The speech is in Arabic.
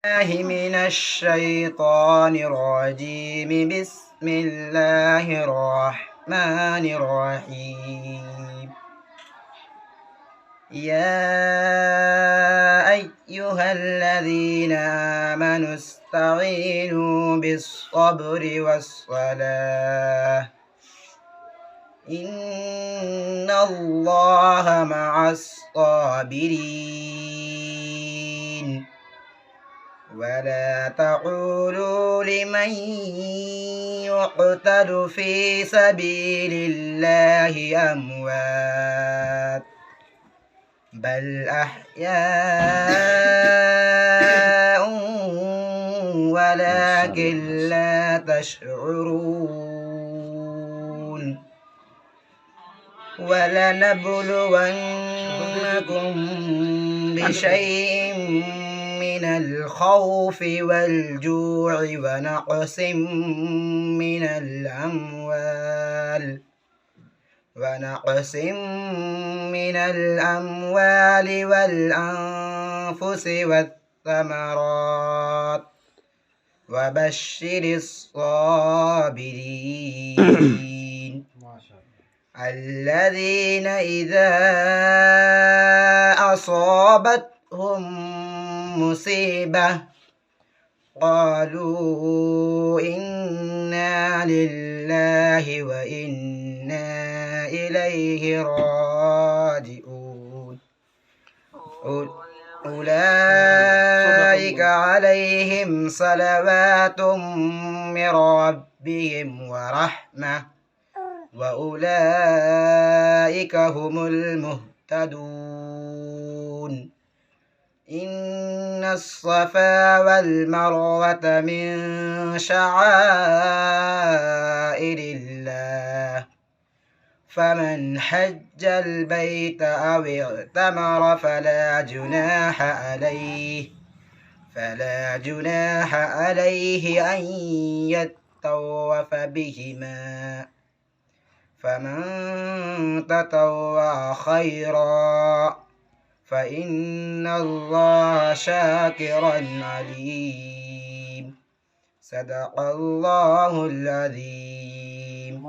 الله من الشيطان الرجيم. بسم الله الرحمن الرحيم. يا أيها الذين آمنوا استعينوا بالصبر والصلاة إن الله مع الصابرين. ولا تقولوا لمن يقتل في سبيل الله أموات بل أحياء ولكن لا تشعرون. ولنبلونكم بشيء من الخوف والجوع ونقص من الأموال والأنفس والثمرات وبشر الصابرين الذين إذا أصابتهم مصيبة قالوا إنا لله وإنا إليه راجعون. أولئك عليهم صلوات من ربهم ورحمة وأولئك هم المهتدون. إن الصفا والمروة من شعائر الله فمن حج البيت أو اعتمر فلا جناح عليه أن يطوف بهما فمن تطوع خيرا فإن الله شاكر عليم. صدق الله العظيم.